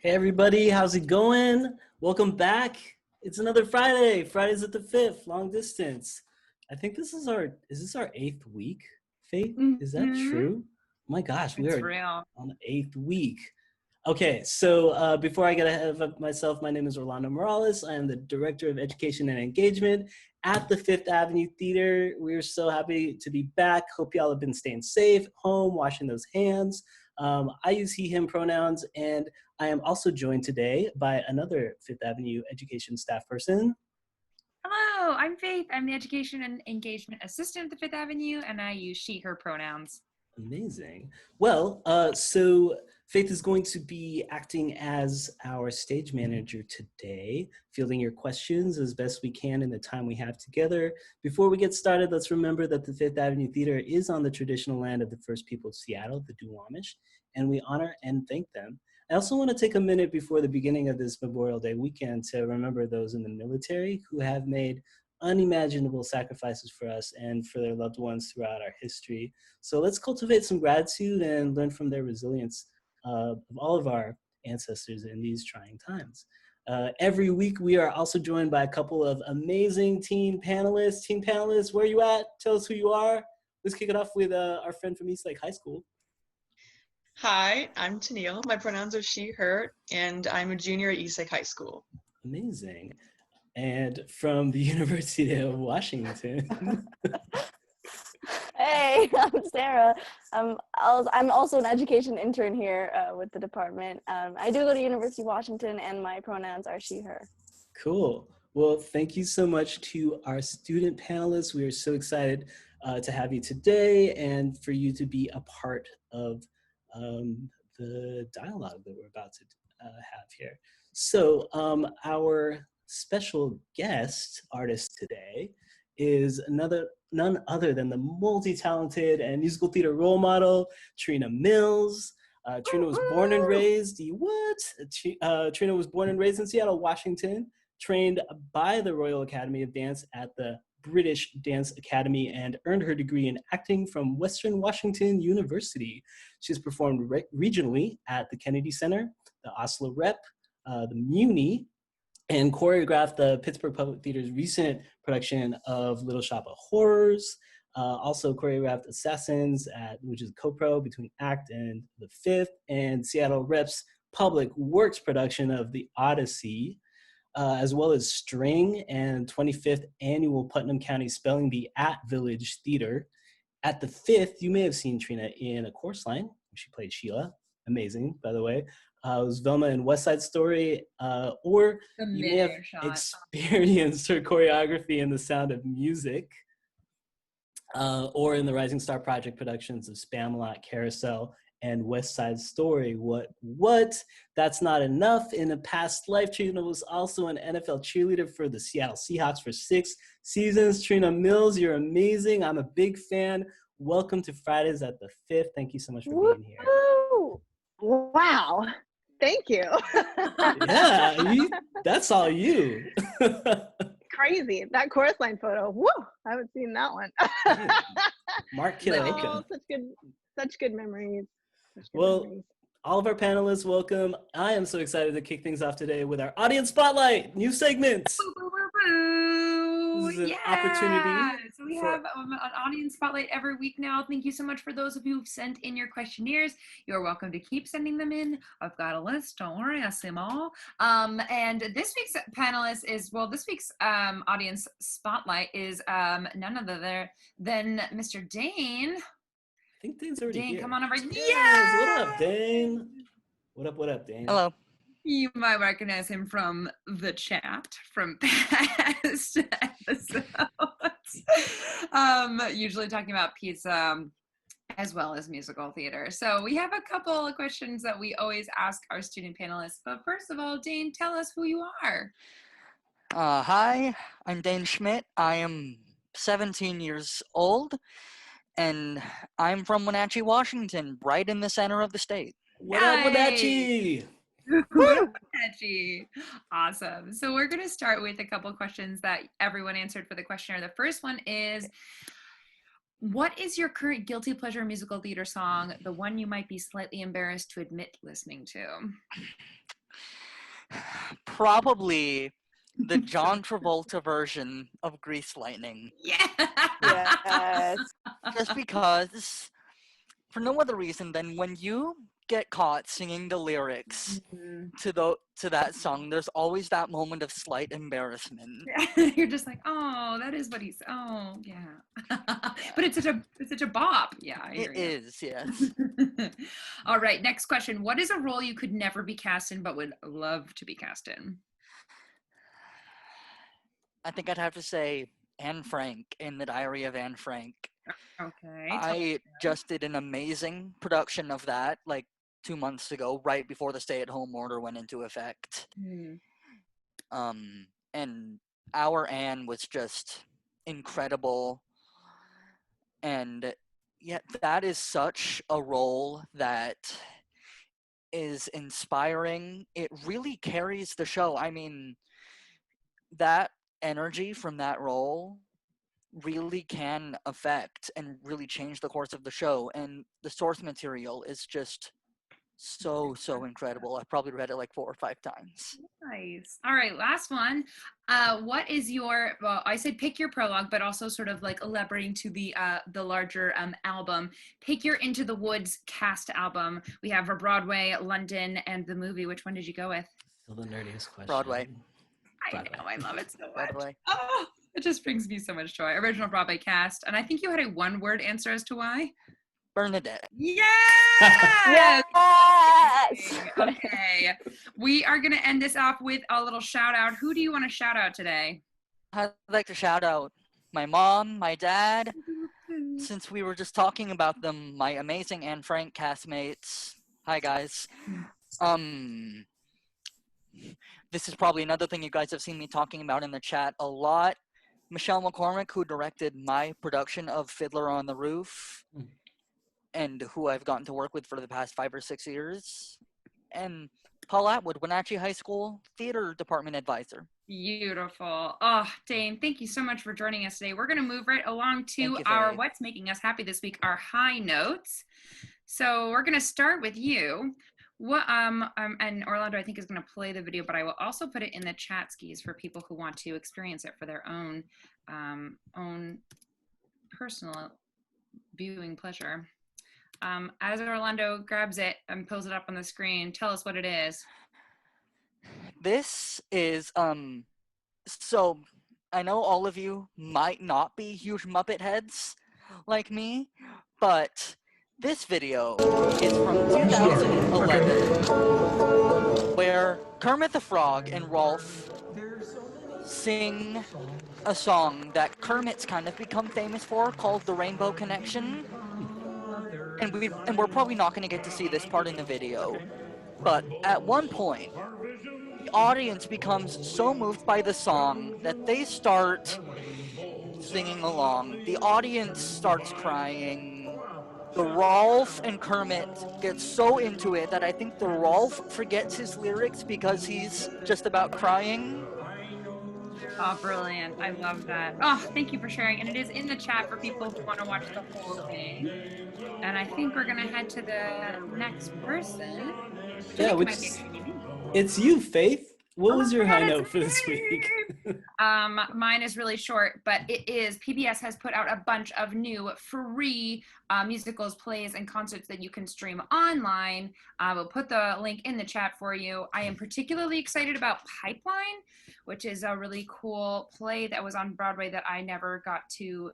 Hey everybody, how's it going? Welcome back. It's another Friday. Fridays at the Fifth, long distance. I think is this our 8th week, Faith? Is that Mm-hmm. true? Oh my gosh, we It's are real. on the 8th week. Okay, so before I get ahead of myself, my name is Orlando Morales. I am the Director of Education and Engagement at the Fifth Avenue Theater. We're so happy to be back. Hope y'all have been staying safe, home, washing those hands. I use he, him pronouns, and I am also joined today by another Fifth Avenue Education staff person. Hello, I'm Faith. I'm the Education and Engagement Assistant at the Fifth Avenue, and I use she, her pronouns. Amazing. Well, so Faith is going to be acting as our stage manager today, fielding your questions as best we can in the time we have together. Before we get started, let's remember that the Fifth Avenue Theater is on the traditional land of the first people of Seattle, the Duwamish, and we honor and thank them. I also want to take a minute before the beginning of this Memorial Day weekend to remember those in the military who have made unimaginable sacrifices for us and for their loved ones throughout our history. So let's cultivate some gratitude and learn from their resilience of all of our ancestors in these trying times. Every week, we are also joined by a couple of amazing team panelists. Team panelists, where are you at? Tell us who you are. Let's kick it off with our friend from Eastlake High School. Hi, I'm Tennille. My pronouns are she, her, and I'm a junior at Eastlake High School. Amazing. And from the University of Washington. Hey, I'm Sarah. I'm also an education intern here with the department. I do go to University of Washington, and my pronouns are she, her. Cool. Well, thank you so much to our student panelists. We are so excited to have you today and for you to be a part of the dialogue that we're about to have here. So our special guest artist today is none other than the multi-talented and musical theater role model, Trina Mills. Trina was born and raised, Trina was born and raised in Seattle, Washington, trained by the Royal Academy of Dance at the British Dance Academy, and earned her degree in acting from Western Washington University. She's performed regionally at the Kennedy Center, the Oslo Rep, the Muni, and choreographed the Pittsburgh Public Theater's recent production of Little Shop of Horrors. Also choreographed Assassins, which is a co-pro between ACT and the Fifth, and Seattle Rep's Public Works production of The Odyssey, as well as String and 25th Annual Putnam County Spelling Bee at Village Theater. At the Fifth, you may have seen Trina in A Chorus Line. She played Sheila. Amazing, by the way. It was Velma in West Side Story, or you may have experienced her choreography in The Sound of Music, or in the Rising Star Project productions of Spamalot, Carousel, and West Side Story. What? That's not enough. In a past life, Trina was also an NFL cheerleader for the Seattle Seahawks for 6 seasons. Trina Mills, you're amazing. I'm a big fan. Welcome to Fridays at the Fifth. Thank you so much for being here. Wow. Thank you. Yeah, that's all you. Crazy. That chorus line photo. Woo! I haven't seen that one. Mark Kiraoka. Oh, such good memories. Well, all of our panelists, welcome. I am so excited to kick things off today with our audience spotlight, new segments. This is an opportunity. So we have an audience spotlight every week now. Thank you so much for those of you who've sent in your questionnaires. You're welcome to keep sending them in. I've got a list. Don't worry, I see them all. And this week's panelist is, this week's audience spotlight is none other than Mr. Dane. I think Dane's already here. Dane, come on over. Yes! What up, Dane? What up, Dane? Hello. You might recognize him from the chat from past episodes. Usually talking about pizza as well as musical theater. So we have a couple of questions that we always ask our student panelists. But first of all, Dane, tell us who you are. Hi, I'm Dane Schmidt. I am 17 years old, and I'm from Wenatchee, Washington, right in the center of the state. What up, Wenatchee? Catchy. Awesome. So we're going to start with a couple of questions that everyone answered for the questionnaire. The first one is, what is your current guilty pleasure musical theater song, the one you might be slightly embarrassed to admit listening to? Probably the John Travolta version of Grease Lightning. Yeah. Yes. Just because, for no other reason than when you get caught singing the lyrics Mhm. to that song, there's always that moment of slight embarrassment. You're just like, oh, that is what he's. Oh, yeah. But it's such a bop. Yeah, I hear It you. is, yes. All right, next question. What is a role you could never be cast in but would love to be cast in? I think I'd have to say Anne Frank in The Diary of Anne Frank. Okay. I just did an amazing production of that like 2 months ago, right before the stay-at-home order went into effect. And our Anne was just incredible. And yet that is such a role that is inspiring. It really carries the show. I mean, that energy from that role really can affect and really change the course of the show. And the source material is just so incredible. I've probably read it like 4 or 5 times. Nice. All right, last one. What is your, well, I said pick your prologue, but also sort of like elaborating to the larger album. Pick your Into the Woods cast album. We have for Broadway, London, and the movie. Which one did you go with? Still the nerdiest question. Broadway. I know, I love it so much. Broadway. Oh, it just brings me so much joy. Original Broadway cast. And I think you had a one-word answer as to why. Bernadette. Yes! Yes. Okay. We are going to end this off with a little shout out. Who do you want to shout out today? I'd like to shout out my mom, my dad, since we were just talking about them, my amazing Anne Frank castmates. Hi, guys. This is probably another thing you guys have seen me talking about in the chat a lot. Michelle McCormick, who directed my production of Fiddler on the Roof, and who I've gotten to work with for the past 5 or 6 years. And Paul Atwood, Wenatchee High School Theater Department Advisor. Beautiful. Oh, Dane, thank you so much for joining us today. We're going to move right along to Thank you, our Faye. What's Making Us Happy this week, our high notes. So we're going to start with you. What and Orlando, I think, is going to play the video, but I will also put it in the chat skis for people who want to experience it for their own personal viewing pleasure. As Orlando grabs it and pulls it up on the screen, tell us what it is. This is, so I know all of you might not be huge Muppet heads like me, but this video is from 2011, where Kermit the Frog and Rolf sing a song that Kermit's kind of become famous for called The Rainbow Connection. And we're probably not going to get to see this part in the video, but at one point, the audience becomes so moved by the song that they start singing along. The audience starts crying. The Rolf and Kermit get so into it that I think the Rolf forgets his lyrics because he's just about crying. Oh, brilliant. I love that. Oh, thank you for sharing. And it is in the chat for people who want to watch the whole thing. And I think we're going to head to the next person. Yeah, it's you, Faith. What was your high note for this week? Mine is really short, but it is PBS has put out a bunch of new free musicals, plays, and concerts that you can stream online. We'll put the link in the chat for you. I am particularly excited about Pipeline, which is a really cool play that was on Broadway that I never got to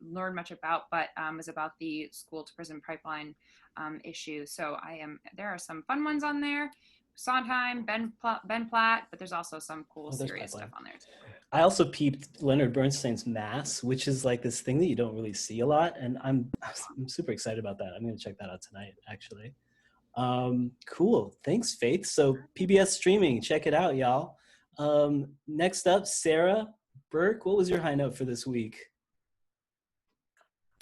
learn much about, but is about the school to prison pipeline issue. So there are some fun ones on there. Sondheim, Ben Platt, but there's also some cool serious stuff on there too. I also peeped Leonard Bernstein's Mass, which is like this thing that you don't really see a lot, and I'm super excited about that. I'm going to check that out tonight, actually. Cool, thanks, Faith. So PBS streaming, check it out, y'all. Next up, Sarah Burke, what was your high note for this week?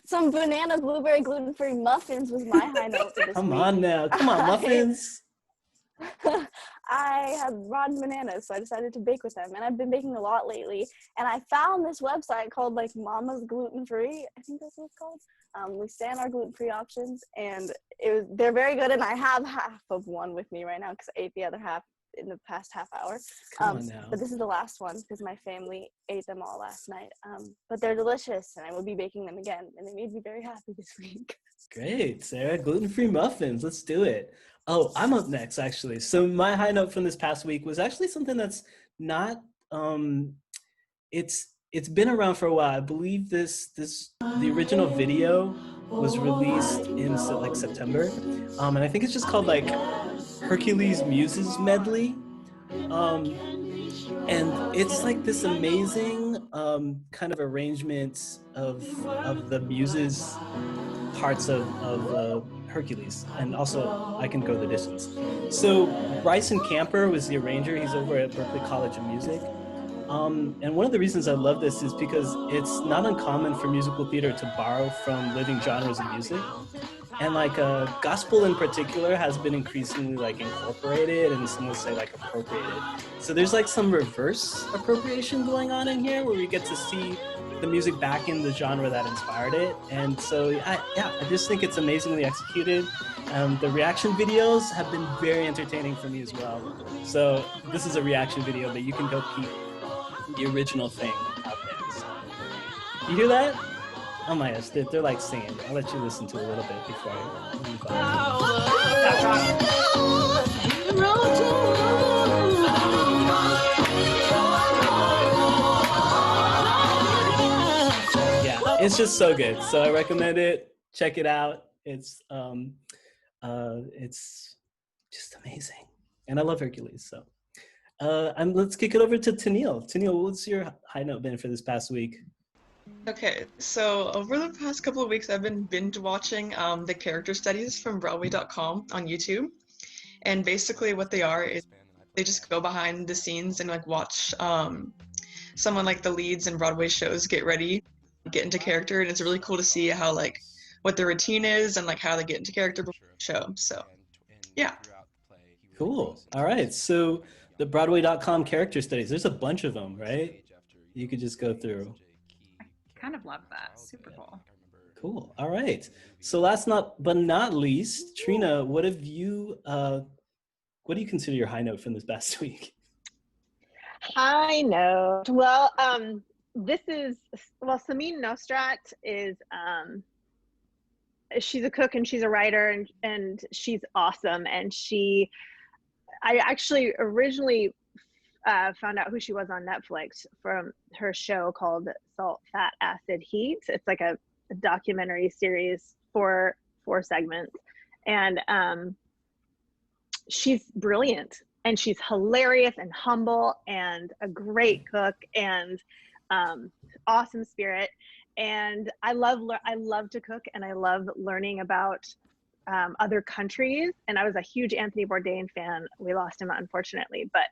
Some bananas, blueberry, gluten-free muffins was my high note for this Come week. on now, come on, muffins. I had rotten bananas, so I decided to bake with them. And I've been baking a lot lately. And I found this website called like Mama's Gluten Free. I think that's what it's called. We stand our gluten-free options, and they're very good. And I have half of one with me right now because I ate the other half in the past half hour. Come on now. But this is the last one because my family ate them all last night. But they're delicious, and I will be baking them again. And they made me very happy this week. Great, Sarah. Gluten-free muffins. Let's do it. Oh, I'm up next, actually. So my high note from this past week was actually something that's not, it's been around for a while. I believe the original video was released in like September. And I think it's just called like Hercules Muses Medley. And it's like this amazing kind of arrangement of the muses parts of Hercules, and also I Can Go the Distance. So Bryson Camper was the arranger. He's over at Berklee College of Music. And one of the reasons I love this is because it's not uncommon for musical theater to borrow from living genres of music. And like gospel in particular has been increasingly like incorporated, and some would say like appropriated. So there's like some reverse appropriation going on in here where we get to see the music back in the genre that inspired it. And so I just think it's amazingly executed. The reaction videos have been very entertaining for me as well. So this is a reaction video, but you can go peep the original thing out there. So, you hear that? Oh my gosh, they're like singing. I'll let you listen to a little bit before I move on. Yeah, it's just so good. So I recommend it. Check it out. It's just amazing. And I love Hercules, so. Let's kick it over to Tennille. Tennille, what's your high note been for this past week? Okay, so over the past couple of weeks, I've been binge watching the character studies from Broadway.com on YouTube. And basically what they are is they just go behind the scenes and like watch someone like the leads in Broadway shows get ready, get into character. And it's really cool to see how like what their routine is and like how they get into character before the show. So yeah. Cool. All right. So the Broadway.com character studies, there's a bunch of them, right? You could just go through. Kind of love that. Super cool. Cool. All right. So last but not least, Trina, what do you consider your high note from this past week? High note. Well, Samin Nosrat is, she's a cook and she's a writer and she's awesome. And I actually originally found out who she was on Netflix from her show called Salt, Fat, Acid, Heat. It's like a documentary series for 4 segments. And she's brilliant and she's hilarious and humble and a great cook and awesome spirit. And I love to cook and I love learning about other countries. And I was a huge Anthony Bourdain fan. We lost him, unfortunately, but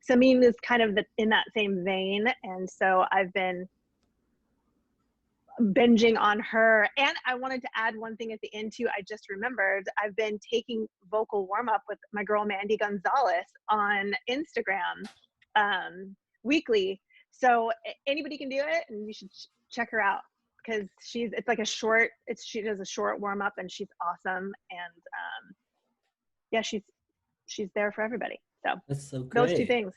Samin is kind of in that same vein. And so I've been binging on her. And I wanted to add one thing at the end too. I just remembered I've been taking vocal warm-up with my girl Mandy Gonzalez on Instagram weekly. So anybody can do it, and you should check her out because she does a short warm-up and she's awesome. And yeah, she's there for everybody. So that's so great. Those 2 things.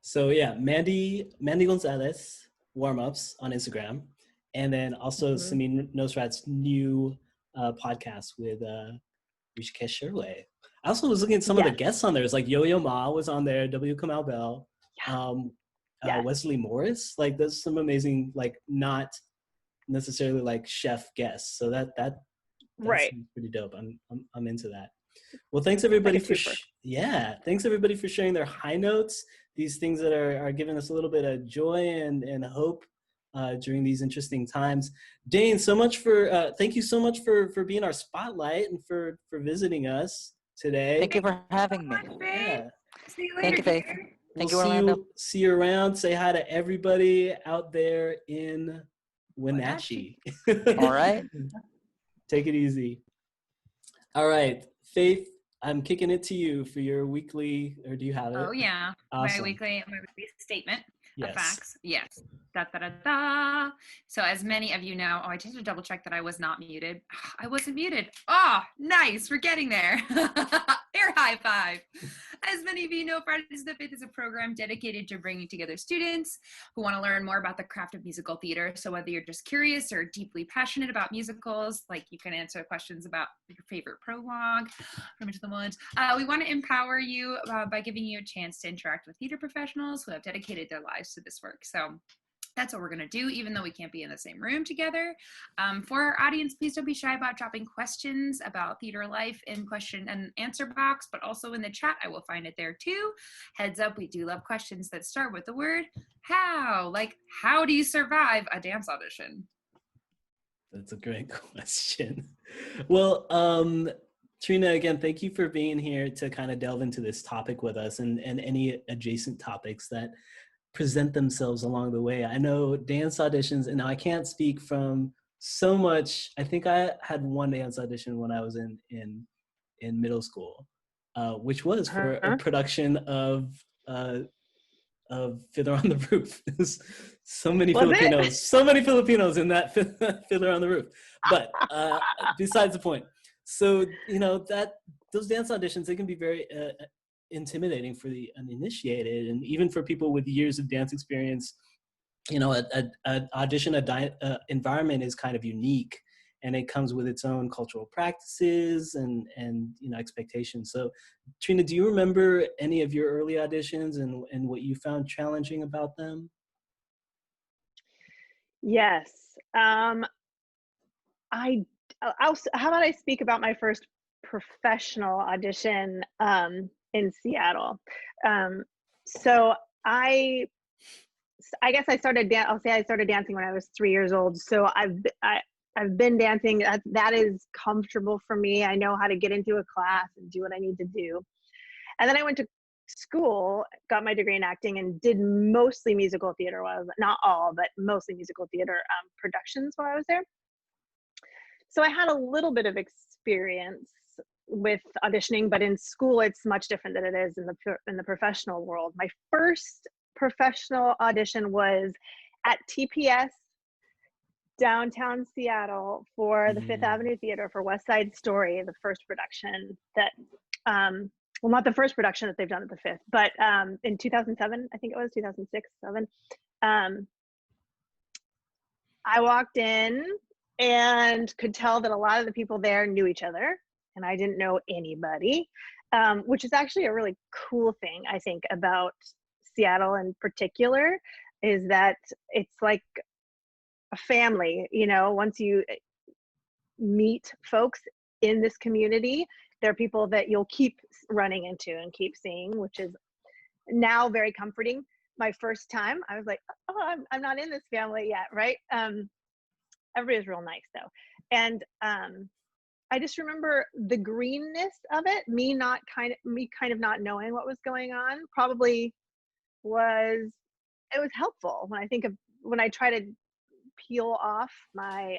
So yeah, Mandy Gonzalez warm-ups on Instagram. And then also Samin Nosrat's new podcast with Rishikesh Sherway. I also was looking at some of the guests on there. It's like Yo-Yo Ma was on there, W. Kamau Bell, Wesley Morris. Like there's some amazing, like not necessarily like chef guests. So that's right. Pretty dope. I'm into that. Well, thanks everybody thanks everybody for sharing their high notes. These things that are giving us a little bit of joy and hope during these interesting times. Dane, thank you so much for being our spotlight and for visiting us today. Thank you for having me. Yeah. See you later. Thank you, Faith. Thank you, We'll Orlando. see you around. Say hi to everybody out there in Wenatchee. All right. Take it easy. All right, Faith, I'm kicking it to you for your weekly, or do you have it? Oh yeah, Awesome. my weekly statement of Yes. facts. Yes. Da, da, da, da. So as many of you know, oh, I just had to double check that I was not muted. I wasn't muted. Oh, nice. We're getting there. Air high five. As many of you know, Fridays of the Fifth is a program dedicated to bringing together students who want to learn more about the craft of musical theater. So whether you're just curious or deeply passionate about musicals, like you can answer questions about your favorite prologue from Into the Woods. We want to empower you by giving you a chance to interact with theater professionals who have dedicated their lives to this work. So that's what we're going to do, even though we can't be in the same room together. For our audience, please don't be shy about dropping questions about theater life in question and answer box, but also in the chat. I will find it there too. Heads up, we do love questions that start with the word how, like how do you survive a dance audition? That's a great question. Well, Trina, again, thank you for being here to kind of delve into this topic with us and any adjacent topics that present themselves along the way. I know dance auditions, and I can't speak from so much. I think I had one dance audition when I was in middle school, which was for a production of Fiddler on the Roof. So many Was it? Filipinos in that Fiddler on the Roof. But besides the point. So, you know, that those dance auditions, they can be very intimidating for the uninitiated, and even for people with years of dance experience. You know, an audition environment is kind of unique, and it comes with its own cultural practices and you know, expectations. So Trina, do you remember any of your early auditions and what you found challenging about them? Yes. How about I speak about my first professional audition in Seattle. So I guess I started I'll say I started dancing when I was 3 years old. So I've been dancing. That is comfortable for me. I know how to get into a class and do what I need to do. And then I went to school, got my degree in acting, and did mostly musical theater. While I was, not all, but mostly musical theater productions while I was there. So I had a little bit of experience with auditioning, but in school it's much different than it is in the professional world. My first professional audition was at TPS downtown Seattle for the Fifth Avenue Theater for West Side Story, the first production that well, not the first production that they've done at the Fifth, but in 2007, I think it was 2006, 7. I walked in and could tell that a lot of the people there knew each other, and I didn't know anybody, which is actually a really cool thing, I think, about Seattle in particular, is that it's like a family. You know, once you meet folks in this community, there are people that you'll keep running into and keep seeing, which is now very comforting. My first time, I was like, oh, I'm not in this family yet, right? Everybody's real nice though. And I just remember the greenness of it, me kind of not knowing what was going on, probably it was helpful when I try to peel off my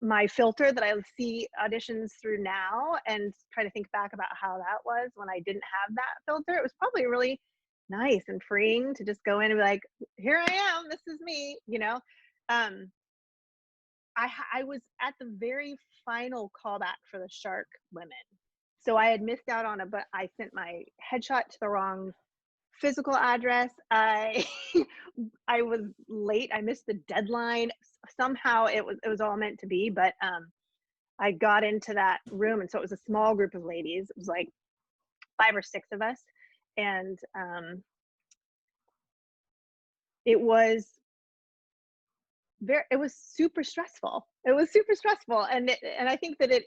my filter that I see auditions through now and try to think back about how that was when I didn't have that filter. It was probably really nice and freeing to just go in and be like, here I am, this is me, you know. I was at the very final callback for the Shark women. So I had missed out on it, but I sent my headshot to the wrong physical address. I was late. I missed the deadline. Somehow it was all meant to be, but I got into that room, and so it was a small group of ladies. It was like 5 or 6 of us, and it was super stressful. It was super stressful, and I think that it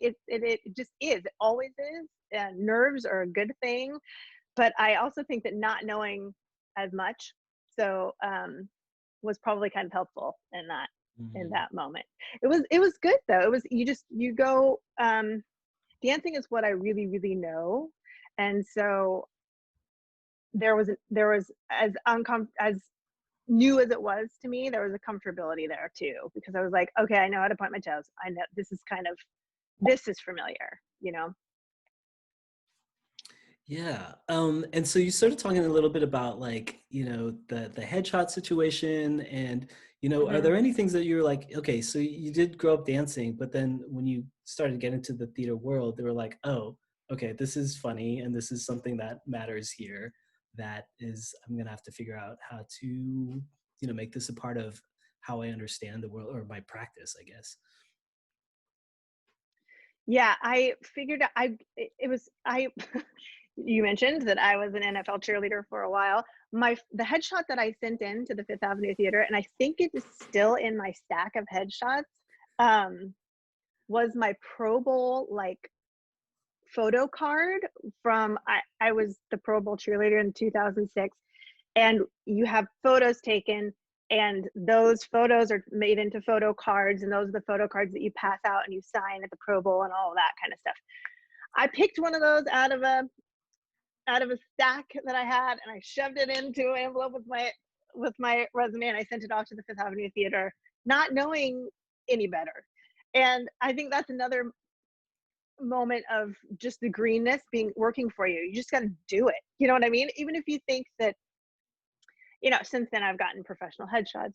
just is. It always is. Nerves are a good thing, but I also think that not knowing as much was probably kind of helpful in that moment. It was good though. It was you go. Dancing is what I really, really know, and so there was as new as it was to me, there was a comfortability there too, because I was like, okay, I know how to point my toes. I know this is kind of this is familiar, you know? Yeah. And so you started talking a little bit about like, you know, the headshot situation and, you know, are Mhm. there any things that you were like, okay, so you did grow up dancing, but then when you started getting into the theater world, they were like, oh, okay, this is funny and this is something that matters here. That is, I'm gonna have to figure out how to, you know, make this a part of how I understand the world or my practice, I guess. Yeah, I figured it was I you mentioned that I was an NFL cheerleader for a while. The headshot that I sent in to the Fifth Avenue Theater, and I think it is still in my stack of headshots, um, was my Pro Bowl like photo card from I was the Pro Bowl cheerleader in 2006, and you have photos taken, and those photos are made into photo cards, and those are the photo cards that you pass out and you sign at the Pro Bowl and all of that kind of stuff. I picked one of those out of a stack that I had, and I shoved it into an envelope with my resume, and I sent it off to the Fifth Avenue Theater, not knowing any better. And I think that's another moment of just the greenness being working for you. You just got to do it. You know what I mean? Even if you think that, you know, since then I've gotten professional headshots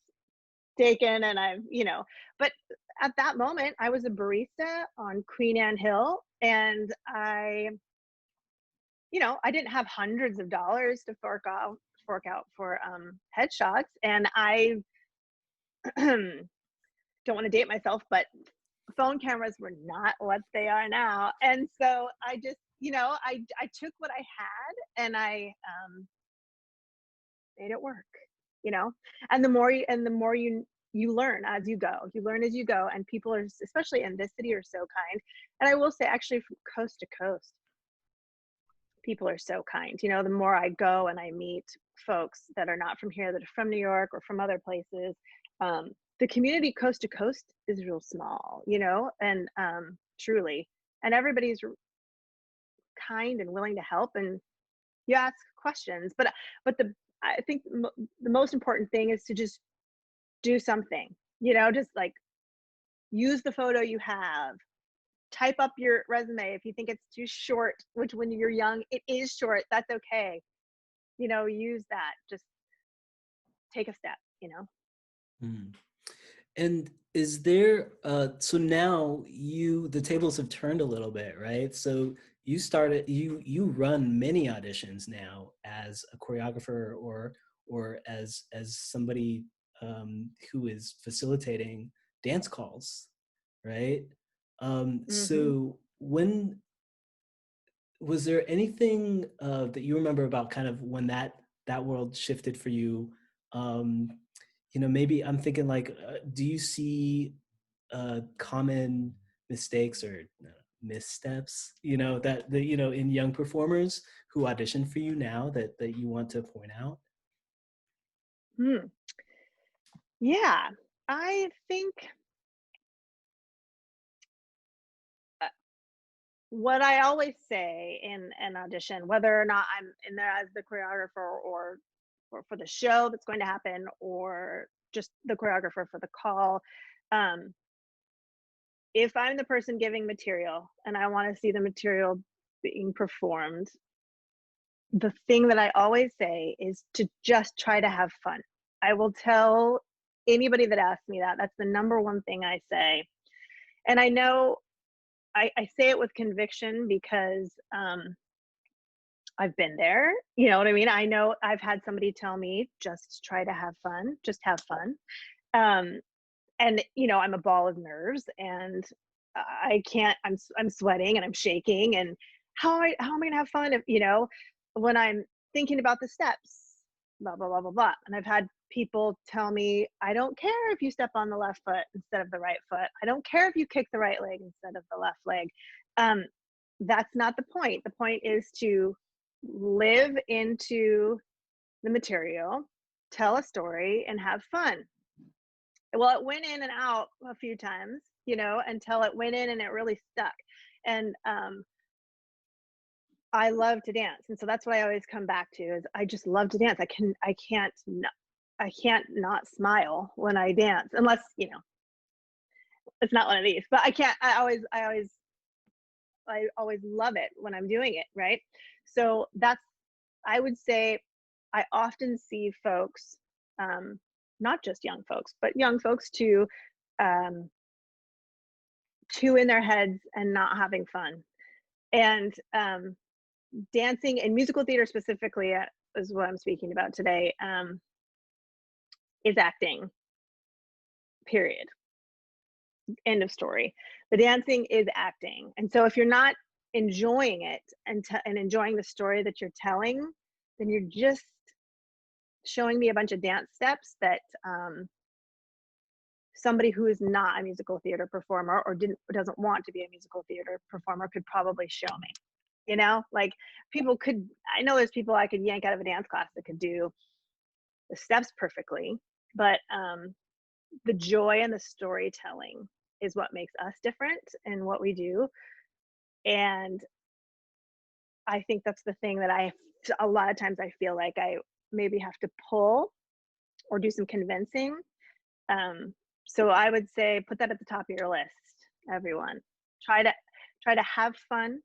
taken and I've, you know, but at that moment I was a barista on Queen Anne Hill, and you know, I didn't have hundreds of dollars to fork out for headshots, and I don't want to date myself, but phone cameras were not what they are now, and so I just, you know, I took what I had and I made it work, you know. And the more you learn as you go, and people are, especially in this city, are so kind. And I will say, actually, from coast to coast, people are so kind. You know, the more I go and I meet folks that are not from here, that are from New York or from other places, the community coast to coast is real small, you know, and truly, and everybody's kind and willing to help, and you ask questions. But I think the most important thing is to just do something, you know, just like use the photo you have, type up your resume if you think it's too short, which when you're young it is short, that's okay, you know, use that, just take a step, you know. Hmm. And is there so now the tables have turned a little bit, right? So you run many auditions now as a choreographer or as somebody who is facilitating dance calls, right? Hmm. So when was there anything that you remember about kind of when that world shifted for you? Um, you know, maybe I'm thinking like, do you see common mistakes or missteps, you know, that the you know in young performers who audition for you now that you want to point out? Hmm. Yeah, I think uh, what I always say in an audition, whether or not I'm in there as the choreographer or for the show that's going to happen, or just the choreographer for the call, um, if I'm the person giving material and I want to see the material being performed, the thing that I always say is to just try to have fun. I will tell anybody that asks me that. That's the number one thing I say. And I know I say it with conviction because I've been there. You know what I mean? I know I've had somebody tell me, just try to have fun, just have fun. Um, and you know, I'm a ball of nerves, and I can't, I'm sweating and I'm shaking, and how am I gonna have fun if, you know, when I'm thinking about the steps, blah blah blah blah blah. And I've had people tell me, I don't care if you step on the left foot instead of the right foot, I don't care if you kick the right leg instead of the left leg. um, that's not the point. The point is to live into the material, tell a story, and have fun. Well, it went in and out a few times, you know, until it went in and it really stuck. And I love to dance, and so that's what I always come back to, is I just love to dance. I can't not smile when I dance, unless, you know, it's not one of these. But I can't. I always always love it when I'm doing it, right? So that's, I would say, I often see folks, not just young folks, but young folks too, um, too in their heads and not having fun. And dancing and musical theater specifically, is what I'm speaking about today, is acting, period. End of story. The dancing is acting. And so if you're not enjoying it and enjoying the story that you're telling, then you're just showing me a bunch of dance steps that somebody who is not a musical theater performer or doesn't want to be a musical theater performer could probably show me. You know, like people could, I know there's people I could yank out of a dance class that could do the steps perfectly, but the joy and the storytelling is what makes us different in what we do. And I think that's the thing that a lot of times I feel like I maybe have to pull or do some convincing. So I would say put that at the top of your list, everyone. Try to have fun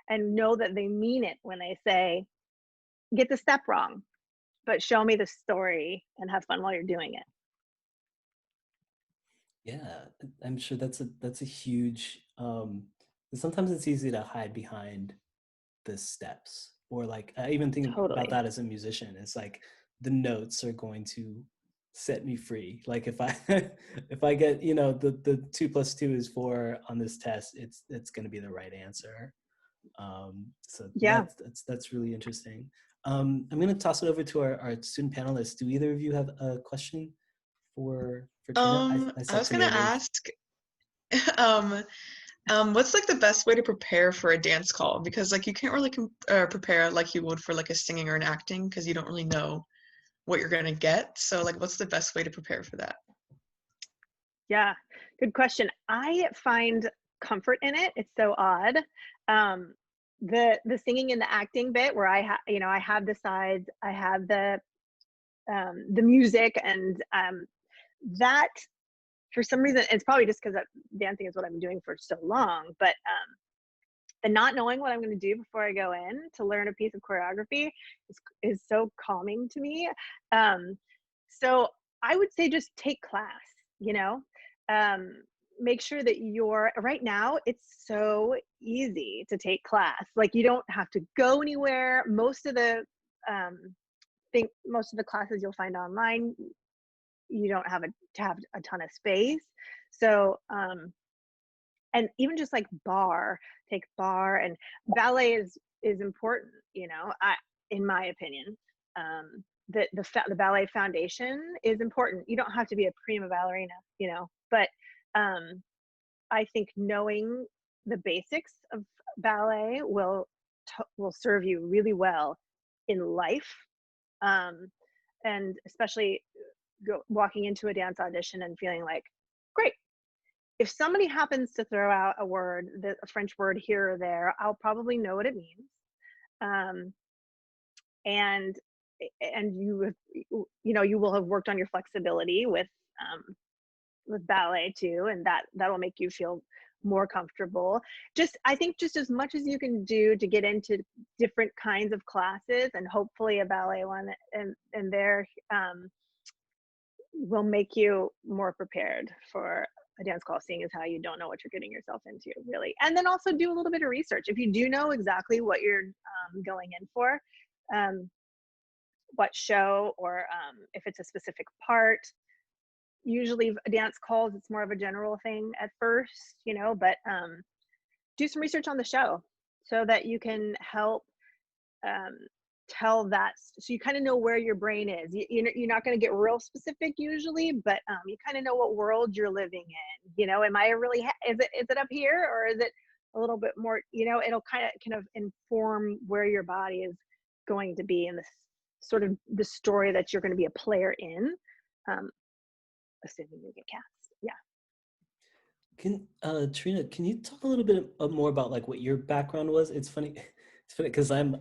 and know that they mean it when they say, get the step wrong, but show me the story and have fun while you're doing it. Yeah, I'm sure that's a huge sometimes it's easy to hide behind the steps, or like I even think about Totally. that as a musician. It's like the notes are going to set me free. Like if I if I get, you know, the 2 + 2 is 4 on this test, it's going to be the right answer. So Yeah. that's really interesting. I'm going to toss it over to our student panelists. Do either of you have a question for Trina? I I saw was gonna Trina raise. ask, um, what's like the best way to prepare for a dance call? Because like you can't really prepare like you would for like a singing or an acting because you don't really know what you're gonna get. So like, what's the best way to prepare for that? Yeah, good question. I find comfort in it. It's so odd. Um, the singing and the acting bit where I have the sides, I have the music, and that for some reason it's probably just because dancing is what I've been doing for so long. But the not knowing what I'm going to do before I go in to learn a piece of choreography is so calming to me. Um, so I would say just take class, you know, um, make sure that right now, it's so easy to take class. Like you don't have to go anywhere. Most of the classes you'll find online, you don't have to have a ton of space. So, and even just like take bar and ballet is important, you know, in my opinion. The ballet foundation is important. You don't have to be a prima ballerina, you know, but I think knowing the basics of ballet will serve you really well in life, um, and especially walking into a dance audition and feeling like, great, if somebody happens to throw out a French word here or there, I'll probably know what it means. Um, and you will have worked on your flexibility with ballet too, and that'll make you feel more comfortable. I think just as much as you can do to get into different kinds of classes, and hopefully a ballet one and there will make you more prepared for a dance call, seeing as how you don't know what you're getting yourself into, really. And then also do a little bit of research. If you do know exactly what you're going in for, what show, or if it's a specific part. Usually dance calls, it's more of a general thing at first, you know, but do some research on the show so that you can help um, tell that, so you kind of know where your brain is. You're not going to get real specific usually, but you kind of know what world you're living in. You know, am I really is it up here, or is it a little bit more, you know? It'll kind of inform where your body is going to be in this sort of the story that you're going to be a player in, assuming you get cast. Yeah. Can Trina, can you talk a little bit more about like what your background was? It's funny, It's funny because I'm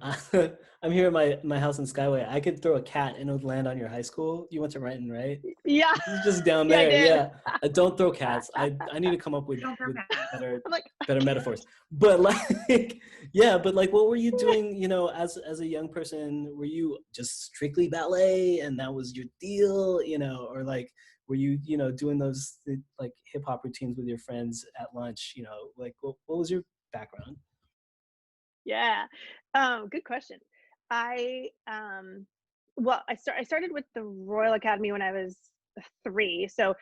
I'm here at my house in Skyway. I could throw a cat and it would land on your high school. You went to Renton, right? Yeah, It's just down yeah, I there. did. Yeah. Don't throw cats. I need to come up Don't throw with cats. better I'm like, better metaphors. But like yeah, but like what were you doing, you know, as a young person? Were you just strictly ballet and that was your deal, you know, or like were you, you know, doing those like hip hop routines with your friends at lunch, you know, like what was your background? yeah. Good question. I well, I started with the Royal Academy when I was 3, so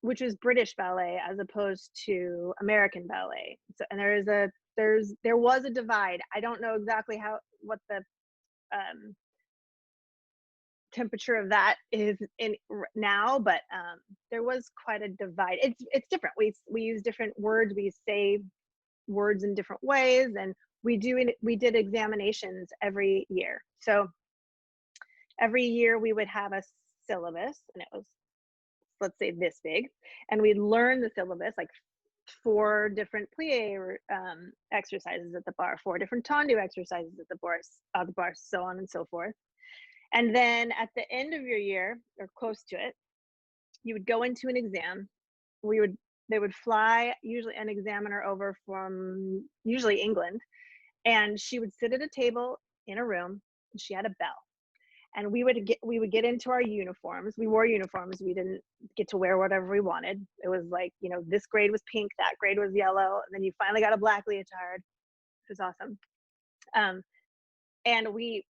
which is British ballet as opposed to American ballet. So, and there was a divide. I don't know exactly what the um, temperature of that is now, but there was quite a divide. It's different. We use different words. We say words in different ways, and we did examinations every year. So every year we would have a syllabus, and it was, let's say, this big, and we'd learn the syllabus, like 4 different plie exercises at the bar, 4 different tendu exercises at the bar, so on and so forth. And then at the end of your year, or close to it, you would go into an exam. They would fly usually an examiner over from usually England, and she would sit at a table in a room, and she had a bell. And we would get into our uniforms. We wore uniforms. We didn't get to wear whatever we wanted. It was like, you know, this grade was pink, that grade was yellow, and then you finally got a black leotard, which was awesome. And we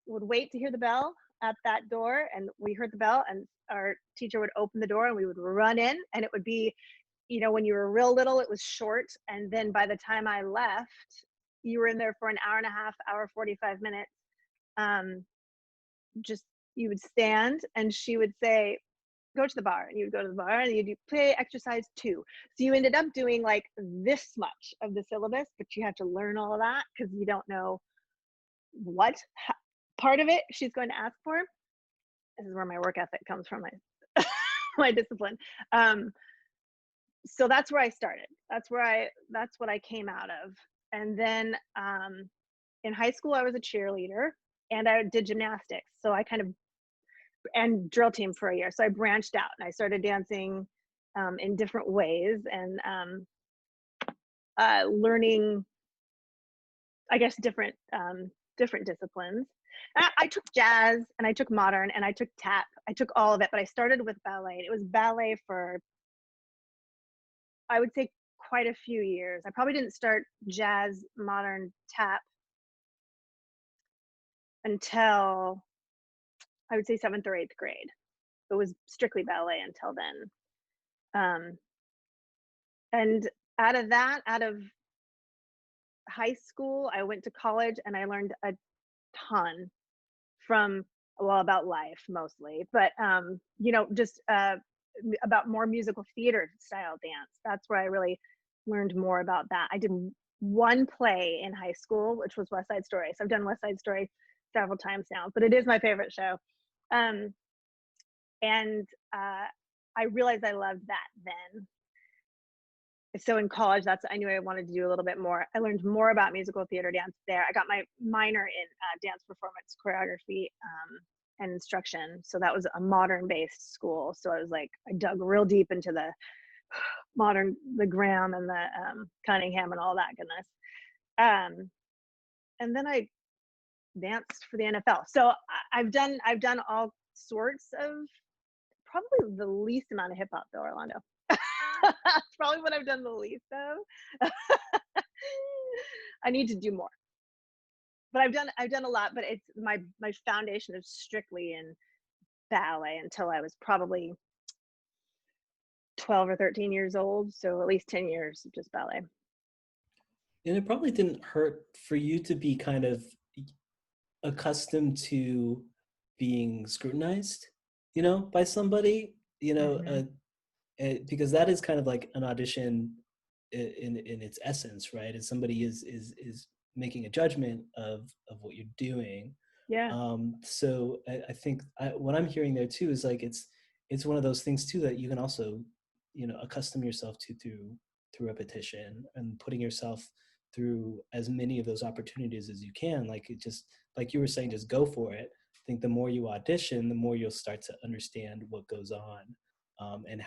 would wait to hear the bell at that door, and we heard the bell, and our teacher would open the door, and we would run in, and it would be, you know, when you were real little, it was short, and then by the time I left, you were in there for an hour and a half, hour 45 minutes. Just You would stand, and she would say, go to the bar, and you would go to the bar, and you'd play exercise 2. So you ended up doing like this much of the syllabus, but you have to learn all of that because you don't know what part of it she's going to ask for. This is where my work ethic comes from, my my discipline. So that's where I started. That's what I came out of. And then in high school I was a cheerleader, and I did gymnastics. So I kind of, and drill team for a year. So I branched out and I started dancing in different ways, and learning, I guess, different disciplines. I took jazz, and I took modern, and I took tap. I took all of it, but I started with ballet. It was ballet for, I would say, quite a few years. I probably didn't start jazz, modern, tap until, I would say, 7th or 8th grade. It was strictly ballet until then. And out of high school, I went to college, and I learned a ton from, well, about life mostly, but you know, just about more musical theater style dance. That's where I really learned more about that. I did one play in high school, which was West Side Story. So I've done West Side Story several times now, but it is my favorite show. And I realized I loved that then. So in college, I knew I wanted to do a little bit more. I learned more about musical theater dance there. I got my minor in dance performance choreography and instruction. So that was a modern based school. So I was like, I dug real deep into the the Graham and the Cunningham and all that goodness. And then I danced for the NFL. So I've done all sorts of, probably the least amount of hip hop though, Orlando. That's probably what I've done the least of. I need to do more. But I've done a lot, but it's my foundation is strictly in ballet until I was probably 12 or 13 years old. So at least 10 years of just ballet. And it probably didn't hurt for you to be kind of accustomed to being scrutinized, you know, by somebody, you know, because that is kind of like an audition in its essence, right? As somebody is making a judgment of what you're doing. Yeah. So I think what I'm hearing there too is like it's one of those things too that you can also, you know, accustom yourself to through repetition and putting yourself through as many of those opportunities as you can. Like it just, like you were saying, just go for it. I think the more you audition, the more you'll start to understand what goes on, and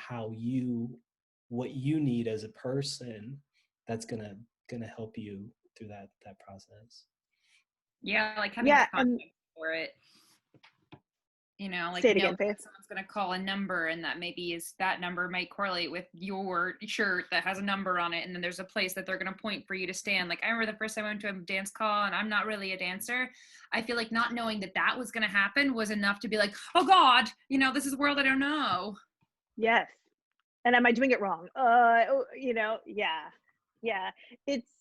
what you need as a person. That's gonna help you through that process. Yeah, like having Yeah, and context for it. Like say it know again, Faith. that someone's going to call a number, and that maybe that number might correlate with your shirt that has a number on it, and then there's a place that they're going to point for you to stand. Like I remember the first time I went to a dance call, and I'm not really a dancer. I feel like not knowing that was going to happen was enough to be like, oh God, this is a world I don't know. Yes. And am I doing it wrong? Yeah. It's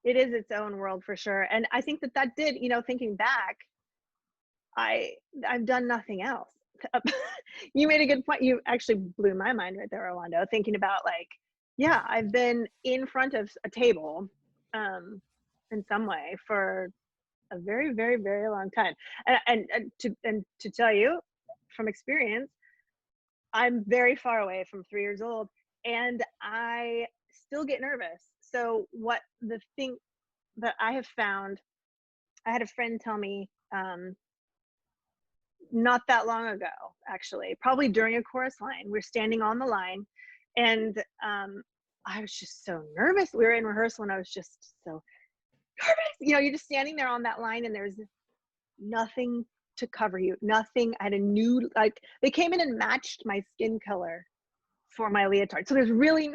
it is its own world for sure. And I think that did, thinking back, I've done nothing else. You made a good point. You actually blew my mind right there, Orlando, thinking about like, yeah, I've been in front of a table in some way for a very, very, very long time. And to tell you from experience, I'm very far away from 3 years old, and I still get nervous. So what the thing that I have found, I had a friend tell me not that long ago, actually, probably during a chorus line. We're standing on the line, and I was just so nervous. We were in rehearsal, and I was just so nervous. You're just standing there on that line, and there's nothing to cover you. Nothing. I had a new, like, they came in and matched my skin color for my leotard. So there's really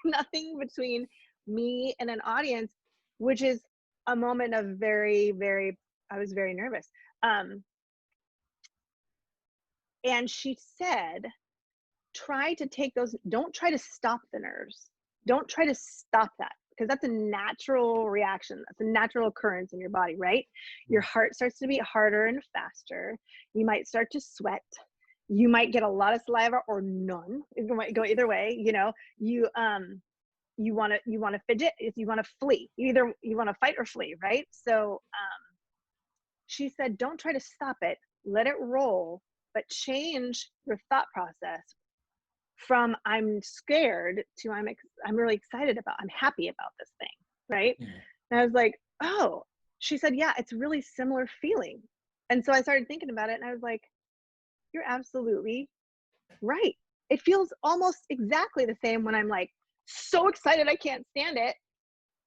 nothing between me and an audience, which is a moment of very, very, I was very nervous. And she said, try to take those, don't try to stop the nerves. Don't try to stop that, because that's a natural reaction. That's a natural occurrence in your body, right? Your heart starts to beat harder and faster. You might start to sweat. You might get a lot of saliva or none. It might go either way. You want to fidget. If you want to flee, either you want to fight or flee, right? So she said, don't try to stop it. Let it roll, but change your thought process from I'm scared to I'm really excited about, I'm happy about this thing, right? Yeah. And I was like, oh, she said, yeah, it's a really similar feeling. And so I started thinking about it, and I was like, you're absolutely right. It feels almost exactly the same when I'm like so excited I can't stand it,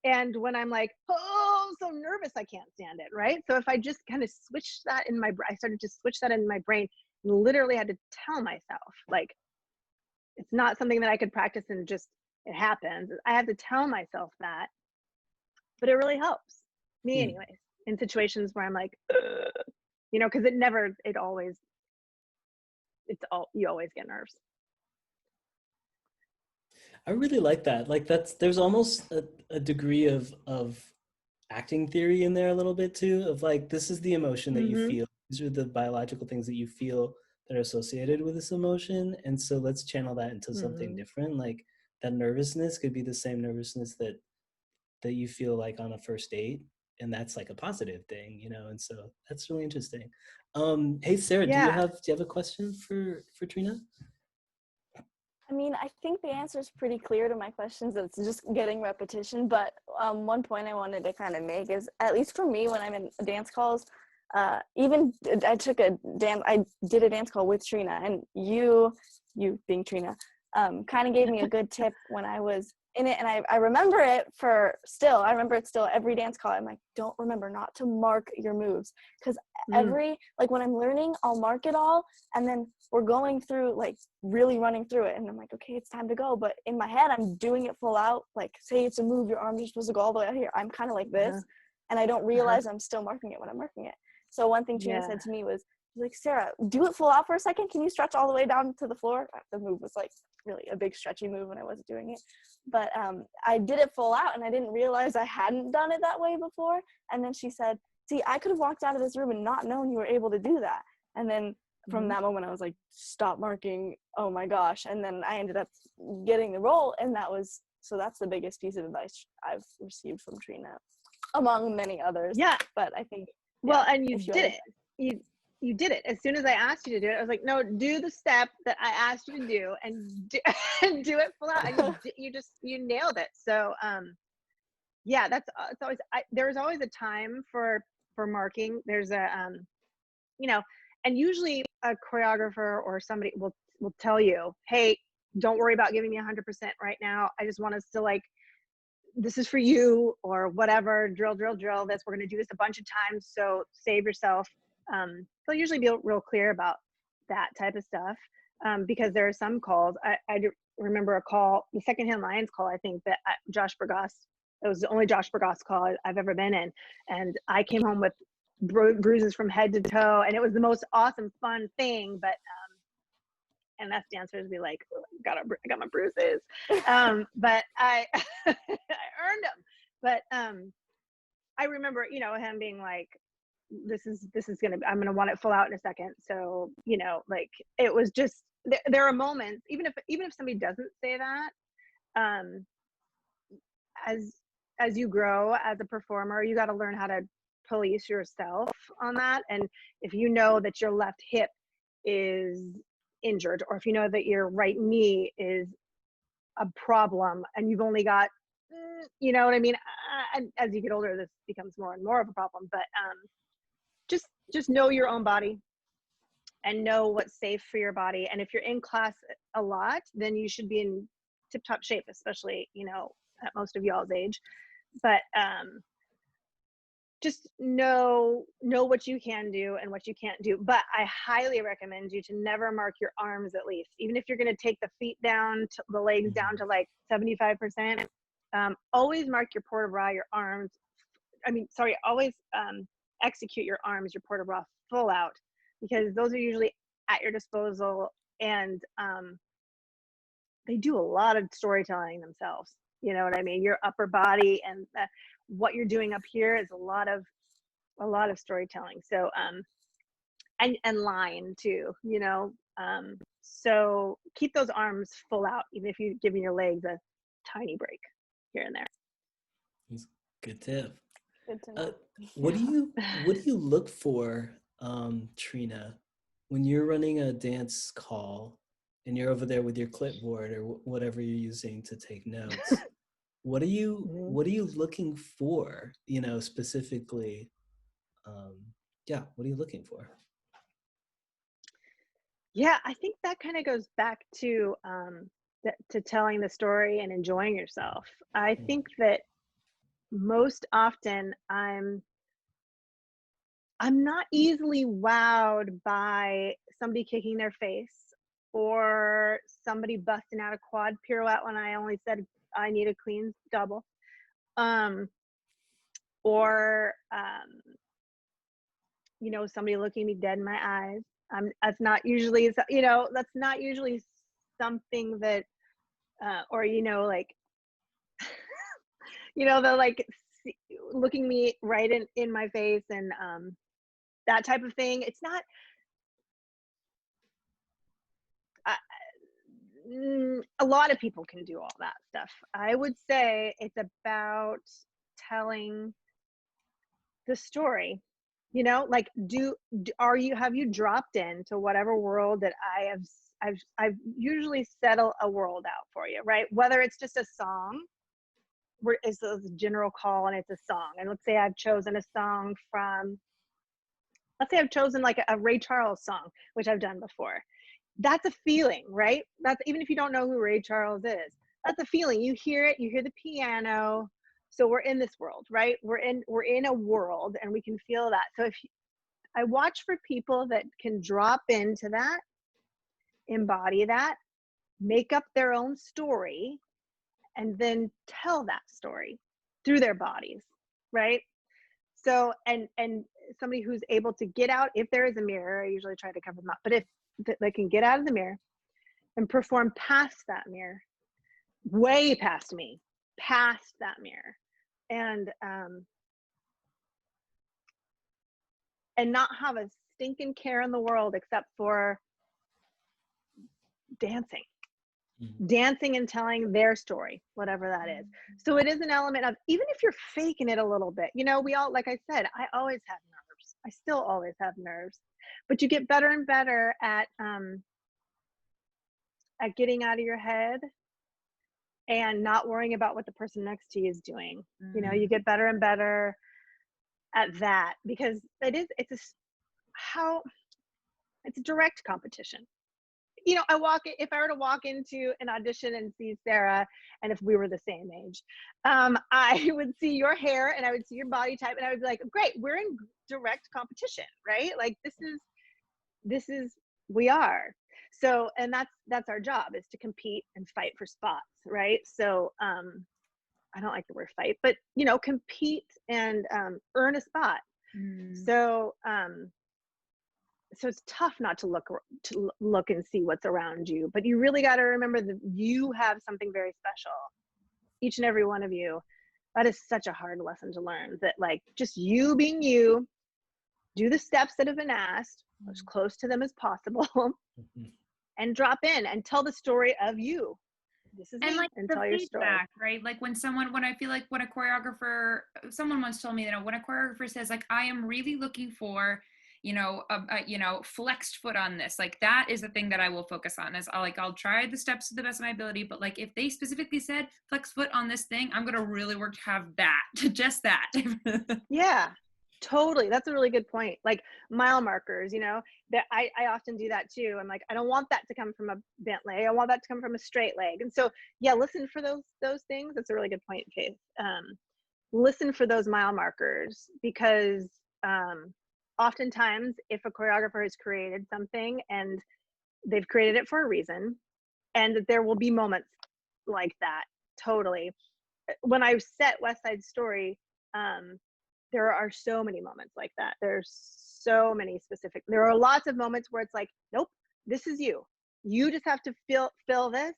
and when I'm like, oh, I'm so nervous I can't stand it, right? So if I just kind of switch that in my brain, I started to switch that in my brain, and literally had to tell myself, like, it's not something that I could practice and just it happens. I have to tell myself that, but it really helps me anyways, in situations where I'm like, because you always get nerves. I really like that. Like there's almost a degree of acting theory in there a little bit too, of like, this is the emotion that you feel. These are the biological things that you feel that are associated with this emotion. And so let's channel that into something different. Like that nervousness could be the same nervousness that you feel like on a first date. And that's like a positive thing, and so that's really interesting. Hey, Sarah, do you have a question for Trina? I mean, I think the answer is pretty clear to my questions. It's just getting repetition. But one point I wanted to kind of make is, at least for me, when I'm in dance calls, even I did a dance call with Trina, and you being Trina, kind of gave me a good tip when I was in it. And I remember it still every dance call. I'm like, don't remember not to mark your moves, because when I'm learning, I'll mark it all, and then we're going through, like, really running through it, and I'm like, okay, it's time to go. But in my head, I'm doing it full out. Like, say it's a move, your arms are supposed to go all the way out here. I'm kind of like this, and I don't realize I'm still marking it when I'm marking it. So one thing Trina said to me was, like, Sarah, do it full out for a second. Can you stretch all the way down to the floor? The move was like really a big stretchy move when I wasn't doing it. But I did it full out, and I didn't realize I hadn't done it that way before. And then she said, see, I could have walked out of this room and not known you were able to do that. And then from that moment, I was like, stop marking. Oh my gosh. And then I ended up getting the role. And so that's the biggest piece of advice I've received from Trina, among many others. Yeah. But I think, well, and you did it. You did it. As soon as I asked you to do it, I was like, no, do the step that I asked you to do, and do it full out. And you nailed it. So yeah, that's it's always there's always a time for marking. There's a you know, and usually a choreographer or somebody will tell you, hey, don't worry about giving me 100% right now. I just want us to like, this is for you, or whatever, drill this. We're going to do this a bunch of times, so save yourself. They'll usually be real clear about that type of stuff, because there are some calls. I remember a call, the Secondhand Lions call, I think, that Josh Burgos, it was the only Josh Burgos call I've ever been in, and I came home with bruises from head to toe, and it was the most awesome, fun thing. But and us dancers be like, oh, I got my bruises, but I I earned them. But I remember, you know, him being like, this is gonna, I'm gonna want it full out in a second. So, you know, like, it was just, there are moments, even if somebody doesn't say that, um as you grow as a performer, you got to learn how to police yourself on that. And if you know that your left hip is injured, or if you know that your right knee is a problem, and you've only got, you know what I mean, and as you get older, this becomes more and more of a problem. But just know your own body and know what's safe for your body. And if you're in class a lot, then you should be in tip-top shape, especially, you know, at most of y'all's age. But just know what you can do and what you can't do. But I highly recommend you to never mark your arms, at least, even if you're going to take the feet down to the legs down to like 75%. Always mark your port de bras, your arms. Always execute your arms, your port de bras full out, because those are usually at your disposal, and they do a lot of storytelling themselves. You know what I mean? Your upper body and what you're doing up here is a lot of storytelling. So and line too, you know. So keep those arms full out, even if you're giving your legs a tiny break here and there. Good tip. Good to know. What do you look for, Trina, when you're running a dance call and you're over there with your clipboard or whatever you're using to take notes? What are you looking for, you know, specifically? Yeah, what are you looking for? Yeah, I think that kind of goes back to telling the story and enjoying yourself. I think that most often I'm not easily wowed by somebody kicking their face, or somebody busting out a quad pirouette when I only said I need a clean double, or you know, somebody looking me dead in my eyes. That's not usually, you know, that's not usually something that, or, you know, like, you know, they're like looking me right in my face, and that type of thing. It's not, a lot of people can do all that stuff. I would say it's about telling the story. You know, like, have you dropped into whatever world that I've usually set a world out for you, right? Whether it's just a song, where it's a general call and it's a song, and let's say I've chosen a song from, let's say I've chosen like a Ray Charles song, which I've done before. That's a feeling, right? That's, even if you don't know who Ray Charles is, that's a feeling. You hear it, you hear the piano. So we're in this world, right? We're in a world, and we can feel that. So I watch for people that can drop into that, embody that, make up their own story, and then tell that story through their bodies, right? So, and somebody who's able to get out, if there is a mirror, I usually try to cover them up, but if they can get out of the mirror and perform past that mirror, way past me, past that mirror, and not have a stinking care in the world except for dancing. Dancing and telling their story, whatever that is. So it is an element of, even if you're faking it a little bit, you know, we all, like I said, I always have nerves. I still always have nerves, but you get better and better at getting out of your head and not worrying about what the person next to you is doing. You know, you get better and better at that, because it's a direct competition. You know, if I were to walk into an audition and see Sarah, and if we were the same age, I would see your hair and I would see your body type, and I would be like, great, we're in direct competition, right? Like this is we are. So, and that's our job, is to compete and fight for spots, right? So I don't like the word fight, but you know, compete and earn a spot. So so it's tough not to look and see what's around you, but you really got to remember that you have something very special, each and every one of you. That is such a hard lesson to learn, that like just you being you, do the steps that have been asked as close to them as possible, and drop in and tell the story of you. This is and me, like and the tell your story. feedback, right? Like when I feel like when a choreographer, someone once told me that when a choreographer says like, I am really looking for, you know, flexed foot on this, like that is the thing that I will focus on. Is I'll try the steps to the best of my ability, but like if they specifically said flex foot on this thing, I'm gonna really work to have that, just that. Yeah, totally. That's a really good point. Like mile markers, you know, that I often do that too. I'm like, I don't want that to come from a bent leg. I want that to come from a straight leg. And so, yeah, listen for those things. That's a really good point, Faith. Listen for those mile markers, because oftentimes if a choreographer has created something and they've created it for a reason, and there will be moments like that. Totally. When I set West Side Story, there are so many moments like that. There's so many specific, there are lots of moments where it's like, nope, this is you. You just have to fill this.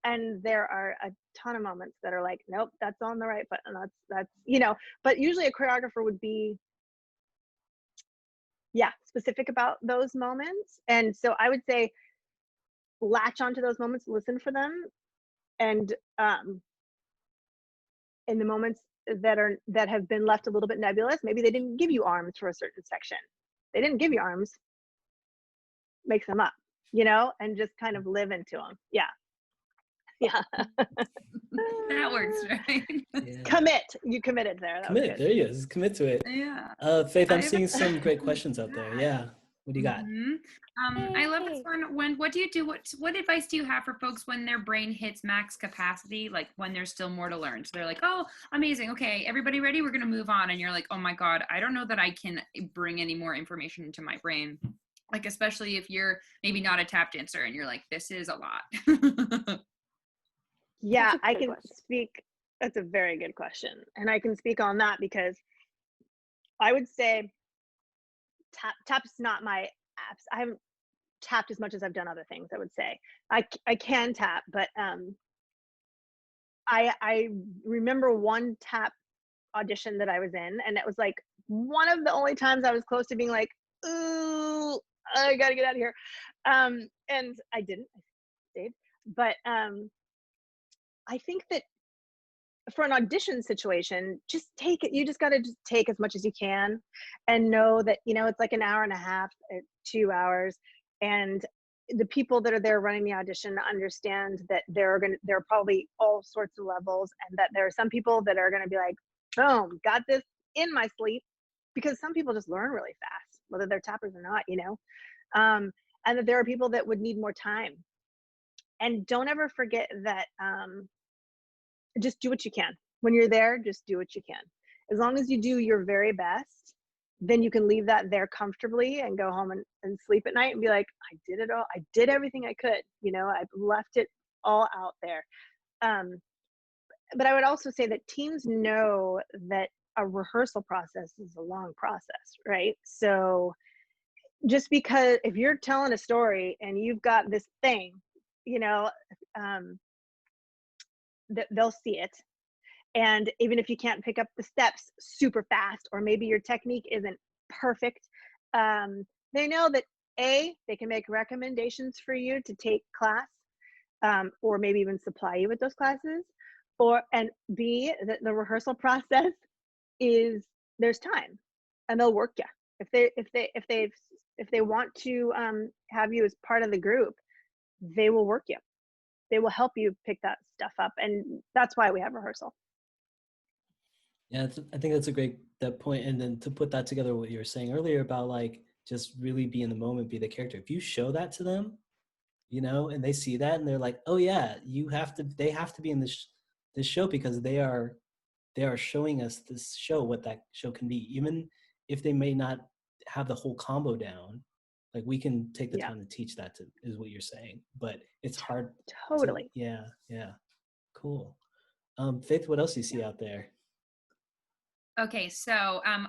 And there are a ton of moments that are like, nope, that's on the right foot. And that's, you know, but usually a choreographer would be, yeah, specific about those moments. And so I would say, latch onto those moments, listen for them. And in the moments that have been left a little bit nebulous, maybe they didn't give you arms for a certain section. They didn't give you arms. Make them up, you know, and just kind of live into them. Yeah. Yeah. That works, right? Yeah. Commit. You committed there. That was Commit. good. There you go. Just commit to it. Yeah. Faith, I'm I seeing some great questions out there. Yeah. What do you got? I love this one. What do you do? What advice do you have for folks when their brain hits max capacity, like when there's still more to learn? So they're like, oh, amazing. Okay, everybody ready? We're going to move on. And you're like, oh my God, I don't know that I can bring any more information into my brain. Like, especially if you're maybe not a tap dancer and you're like, this is a lot. Yeah, That's a I good can question. speak. That's a very good question. And I can speak on that because I would say tap's not my apps. I haven't tapped as much as I've done other things, I would say. I can tap, but I remember one tap audition that I was in, and it was like one of the only times I was close to being like, ooh, I gotta get out of here. And I didn't, I stayed. But I think that for an audition situation, just take it. You just got to just take as much as you can, and know that, you know, it's like an hour and a half, 2 hours. And the people that are there running the audition understand that there are probably all sorts of levels, and that there are some people that are going to be like, boom, got this in my sleep, because some people just learn really fast, whether they're tappers or not, you know. And that there are people that would need more time. And don't ever forget that just do what you can. When you're there, just do what you can. As long as you do your very best, then you can leave that there comfortably and go home and sleep at night and be like, I did it all. I did everything I could. You know, I've left it all out there. But I would also say that teams know that a rehearsal process is a long process, right? So just because if you're telling a story and you've got this thing, you know, they'll see it. And even if you can't pick up the steps super fast, or maybe your technique isn't perfect, they know that A, they can make recommendations for you to take class, or maybe even supply you with those classes, and B, that the rehearsal process is, there's time, and they'll work you. If they want to have you as part of the group, they will work you. they will help you pick that stuff up, and that's why we have rehearsal. Yeah, I think that's a great that point. And then to put that together, what you were saying earlier about like just really be in the moment, be the character. If you show that to them, you know, and they see that and they're like, oh yeah, they have to be in this show because they are showing us this show, what that show can be, even if they may not have the whole combo down. Like we can take the Yeah, time to teach that is what you're saying, but it's hard to, totally. yeah, cool. Faith, what else do you see out there? Okay, so I'm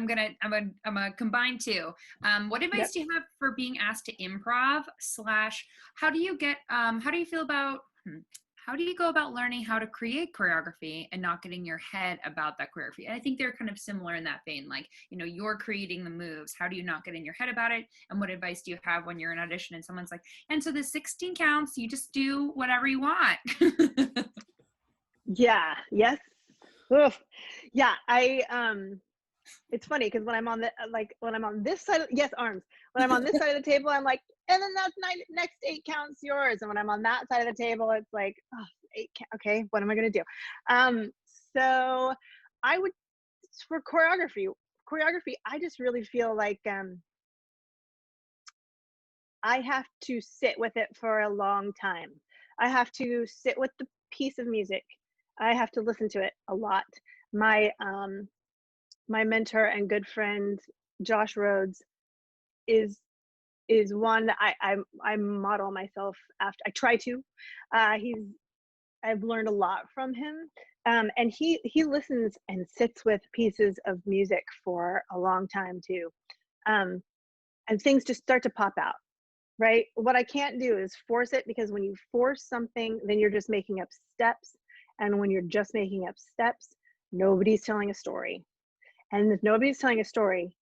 gonna combine two. What Yep. advice do you have for being asked to improv slash how do you get how do you feel about how do you go about learning how to create choreography and not getting your head about that choreography? And I think they're kind of similar in that vein. Like, you know, you're creating the moves. How do you not get in your head about it? And what advice do you have when you're in audition and someone's like, and so the 16 counts, you just do whatever you want. Yeah. Yes. Oof. Yeah. It's funny because when I'm on the when I'm on this side, yes, arms. When I'm on this side of the table, I'm like, and then that's next 8 counts yours. And when I'm on that side of the table, it's like, oh, 8 okay, what am I gonna do? So I would for choreography, I just really feel like I have to sit with it for a long time. I have to sit with the piece of music. I have to listen to it a lot. My my mentor and good friend Josh Rhodes is one that I model myself after. I try to. I've learned a lot from him, and he listens and sits with pieces of music for a long time too, and things just start to pop out. Right. What I can't do is force it, because when you force something, then you're just making up steps, and when you're just making up steps, nobody's telling a story. And if nobody's telling a story,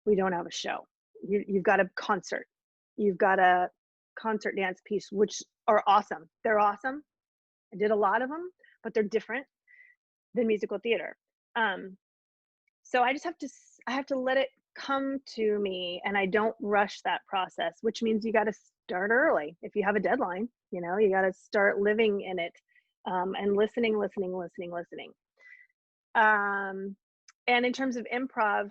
we don't have a show. You've got a concert. You've got a concert dance piece, which are awesome. They're awesome. I did a lot of them, but they're different than musical theater. So I just have to, I have to let it come to me, and I don't rush that process, which means you got to start early. If you have a deadline, you know, you got to start living in it, and listening. And in terms of improv,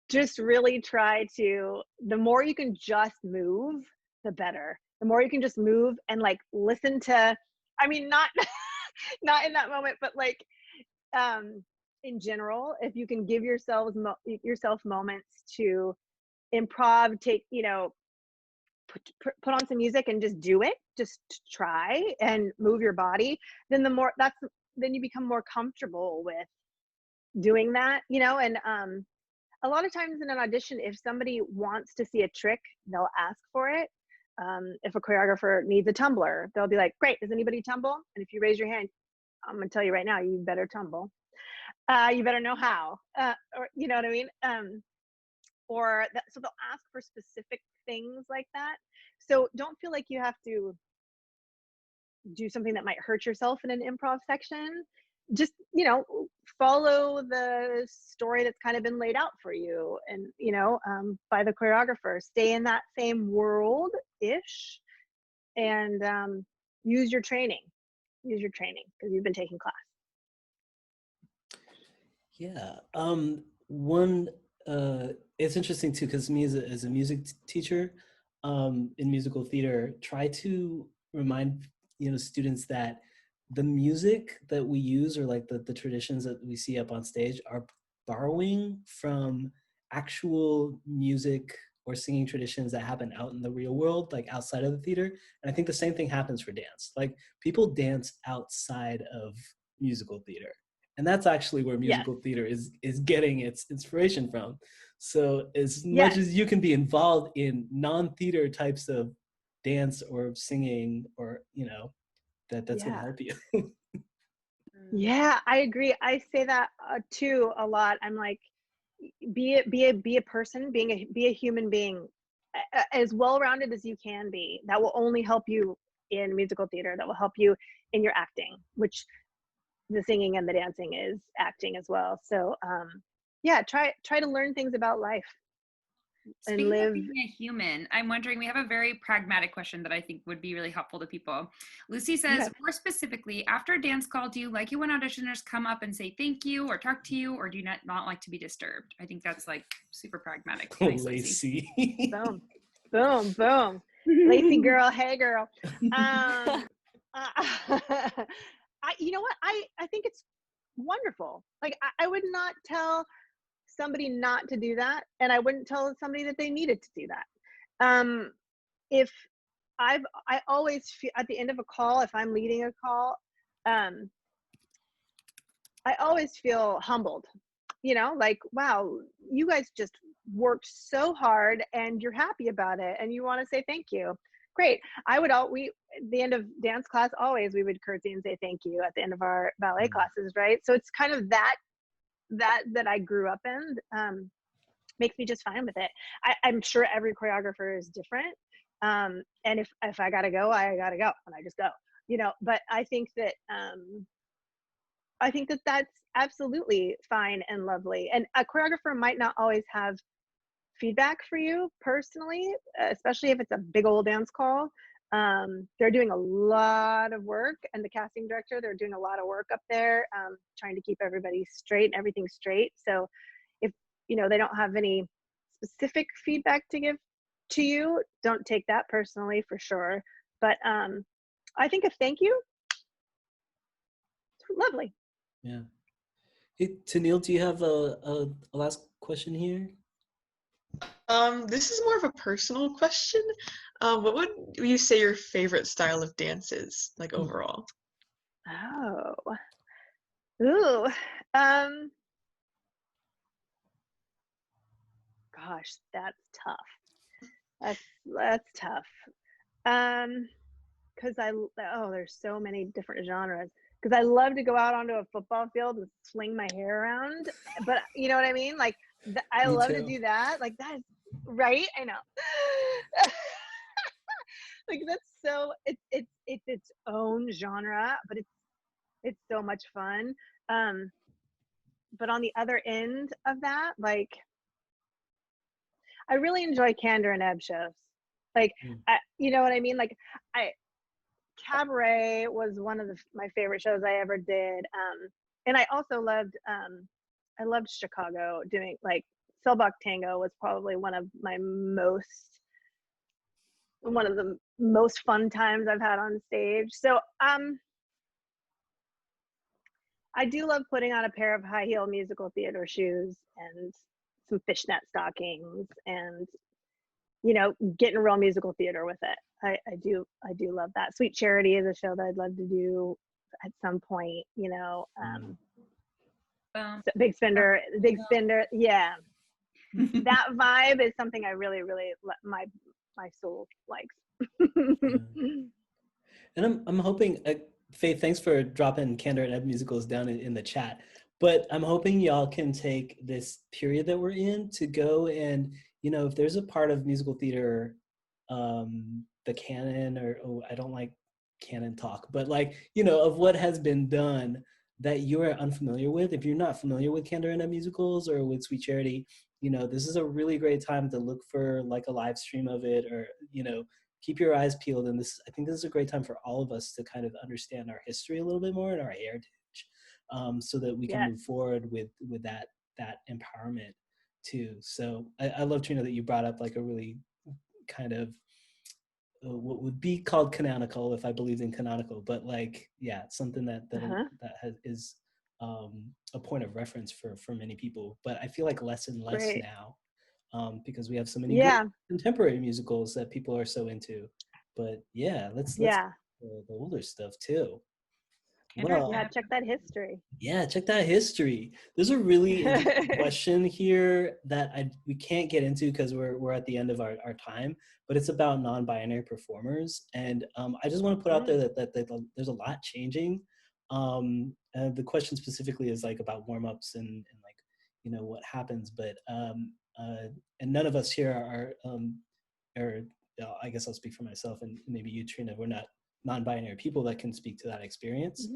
just really try to, the more you can just move, the better. The more you can just move and like listen to, I mean, not not in that moment, but like in general, if you can give yourself moments to improv, take, you know, put on some music and just do it, just try and move your body, then then you become more comfortable with doing that, you know. And a lot of times in an audition, if somebody wants to see a trick, they'll ask for it. If a choreographer needs a tumbler, they'll be like, great, does anybody tumble? And if you raise your hand, I'm gonna tell you right now, you better tumble. You better know how, or you know what I mean? So they'll ask for specific things like that. So don't feel like you have to do something that might hurt yourself in an improv section. Just, you know, follow the story that's kind of been laid out for you, and, you know, by the choreographer. Stay in that same world-ish, and use your training because you've been taking class. Yeah. One, it's interesting too, because me as a music teacher, in musical theater, try to remind, you know, students that the music that we use, or like the traditions that we see up on stage, are borrowing from actual music or singing traditions that happen out in the real world, like outside of the theater. And I think the same thing happens for dance. Like people dance outside of musical theater, and that's actually where Yes. musical theater is getting its inspiration from. So as much Yes. as you can be involved in non-theater types of dance or singing, or, you know, that's going to Yeah. help you. Yeah, I agree. I say that too a lot. I'm like, be a person, be a human being, as well-rounded as you can be. That will only help you in musical theater. That will help you in your acting, which the singing and the dancing is acting as well. So yeah, try to learn things about life. and Speaking of live. being a human, I'm wondering, we have a very pragmatic question that I think would be really helpful to people. Lucy says, Okay. more specifically, after a dance call, do you like it when auditioners come up and say thank you or talk to you, or do you not like to be disturbed? I think that's like super pragmatic. Oh, Nice, Lacey. Lacey. Boom, boom, boom. Lacey girl, hey girl. You know what? I think it's wonderful. Like I would not tell somebody not to do that, and I wouldn't tell somebody that they needed to do that. If I always feel at the end of a call, if I'm leading a call, I always feel humbled. You know, like, wow, you guys just worked so hard and you're happy about it and you want to say thank you. Great. At the end of dance class, always we would curtsy and say thank you at the end of our ballet classes, right? So it's kind of that I grew up in, makes me just fine with it. I'm sure every choreographer is different. And if I gotta go, I gotta go, and I just go, you know, but I think that that's absolutely fine and lovely. And a choreographer might not always have feedback for you personally, especially if it's a big old dance call. They're doing a lot of work, and the casting director, they're doing a lot of work up there, trying to keep everybody straight and everything straight. So if, you know, they don't have any specific feedback to give to you, don't take that personally, for sure. But I think a thank you, it's lovely. Yeah. Hey, Tanil, do you have a last question here? This is more of a personal question. What would you say your favorite style of dance is, like overall? Oh, ooh, gosh, that's tough. That's tough. Because there's so many different genres. Because I love to go out onto a football field and swing my hair around, but you know what I mean? Like I Me love to too. do that. Like that is right. I know. Like that's so it's its own genre, but it's so much fun. But on the other end of that, like I really enjoy Candor and Ebb shows. Like you know what I mean? Like Cabaret was one of my favorite shows I ever did. And I also loved Chicago, doing like Selbach Tango was probably one of the most fun times I've had on stage. So I do love putting on a pair of high heel musical theater shoes and some fishnet stockings, and you know, getting real musical theater with it. I do love that. Sweet Charity is a show that I'd love to do at some point, you know. Big Spender, yeah. That vibe is something I really, really my soul likes. And I'm hoping, Faith, thanks for dropping Candor and Ebb musicals down in the chat. But I'm hoping y'all can take this period that we're in to go and, you know, if there's a part of musical theater, the canon, or I don't like canon talk, but like, you know, of what has been done that you are unfamiliar with. If you're not familiar with Candor and Ebb musicals or with Sweet Charity, you know, this is a really great time to look for like a live stream of it, or, you know, keep your eyes peeled. And I think this is a great time for all of us to kind of understand our history a little bit more and our heritage, so that we can move forward with that empowerment too. So I love, Trina, that you brought up like a really kind of what would be called canonical, if I believed in canonical, but like, yeah, something that is a point of reference for many people. But I feel like less and less now, because we have so many great contemporary musicals that people are so into. But yeah, let's the older stuff too. Well, check that history. Yeah, check that history. There's a really interesting question here that we can't get into because we're at the end of our time, but it's about non-binary performers. And I just want to put out there that there's a lot changing. The question specifically is like about warm-ups and like, you know, what happens, but and none of us here are I guess I'll speak for myself and maybe you, Trina, we're not non-binary people that can speak to that experience.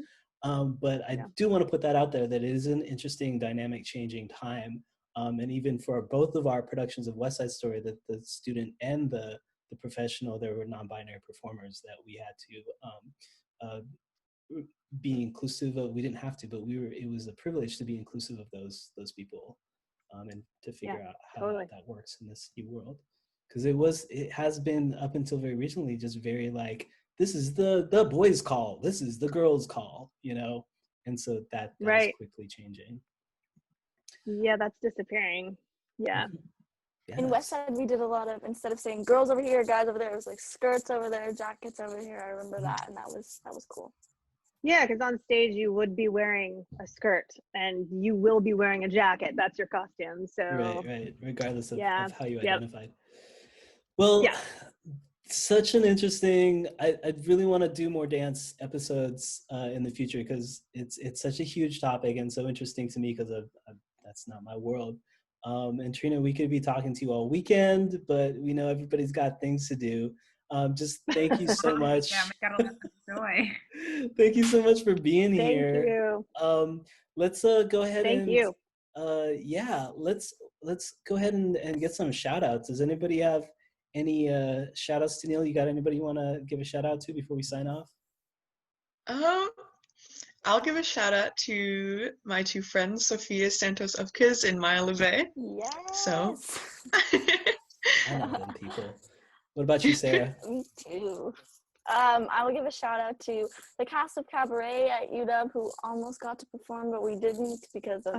But I do want to put that out there, that it is an interesting, dynamic, changing time. And even for both of our productions of West Side Story, the student and the professional, there were non-binary performers that we had to be inclusive of. We didn't have to, but it was a privilege to be inclusive of those people, and to figure out how totally. that works in this new world. Because it has been up until very recently just very like, this is the boys' call, this is the girls' call, you know, and so that is quickly changing. Yeah, that's disappearing. Yeah. Yes. In West Side, we did a lot of, instead of saying girls over here, guys over there, it was like skirts over there, jackets over here. I remember that, and that was cool. Yeah, because on stage you would be wearing a skirt and you will be wearing a jacket. That's your costume. So right, regardless of how you Yep. identified. Well, Yeah. such an interesting. I really want to do more dance episodes in the future, because it's such a huge topic and so interesting to me, because that's not my world. And Trina, we could be talking to you all weekend, but we know everybody's got things to do. Just thank you so much. Yeah, we got a lot of joy. Thank you so much for being here. Thank you. Let's go ahead Thank and you. let's go ahead and get some shout outs. Does anybody have any shout outs to Neil? You got anybody you want to give a shout out to before we sign off? I'll give a shout out to my two friends, Sophia Santos Upkiz and Maya LeVay. Yes. So I know them people. What about you, Sarah? Me too. I will give a shout out to the cast of Cabaret at UW, who almost got to perform, but we didn't because of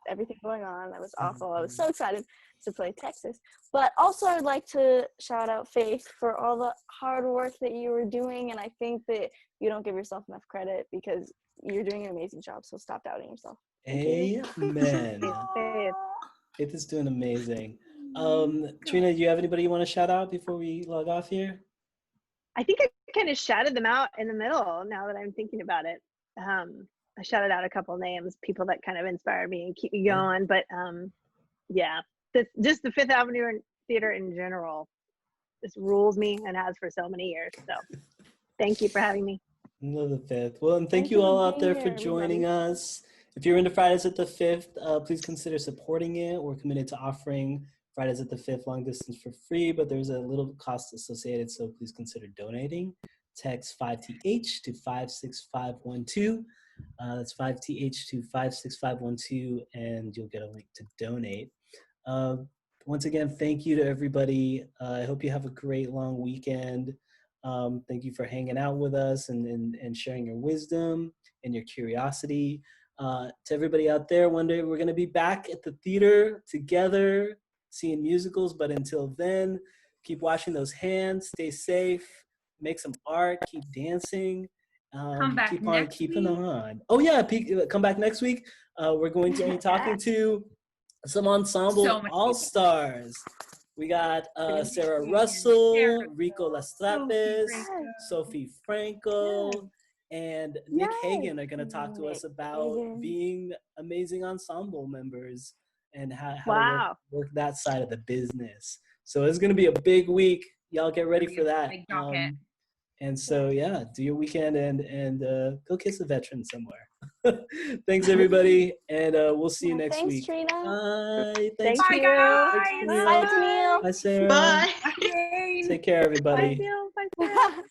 everything going on. That was awful. I was so excited to play Texas. But also I'd like to shout out Faith for all the hard work that you were doing, and I think that you don't give yourself enough credit because you're doing an amazing job, so stop doubting yourself. Amen. Faith is doing amazing. Trina, do you have anybody you want to shout out before we log off here? I think I kind of shouted them out in the middle now that I'm thinking about it. I shouted out a couple names, people that kind of inspired me and keep me going. But just the Fifth Avenue Theater in general just rules me and has for so many years. So thank you for having me. Love the Fifth. Well, and thank you all out there for joining us. If you're into Fridays at the Fifth, please consider supporting it. We're committed to offering Fridays at the Fifth long distance for free, but there's a little cost associated, so please consider donating. Text 5TH to 56512. That's 5TH to 56512, and you'll get a link to donate. Once again, thank you to everybody. I hope you have a great long weekend. Thank you for hanging out with us and sharing your wisdom and your curiosity. To everybody out there, one day we're going to be back at the theater together, seeing musicals, but until then, keep washing those hands, stay safe, make some art, keep dancing, keep on keeping on. Oh yeah, come back next week. We're going to be talking to some ensemble all-stars. We got Sarah Russell, Rico Lastrapes, Sophie Franco, and Nick Hagan are going to talk to us about being amazing ensemble members and how to work that side of the business. So it's going to be a big week. Y'all get ready for that. And so, do your weekend and go kiss a veteran somewhere. Thanks, everybody. And we'll see you next week. Thanks, Trina. Bye. Thank Bye, you. guys. Bye, Neil. Bye, Sarah. Bye. Take care, everybody. Bye, Neil. Bye, Sarah.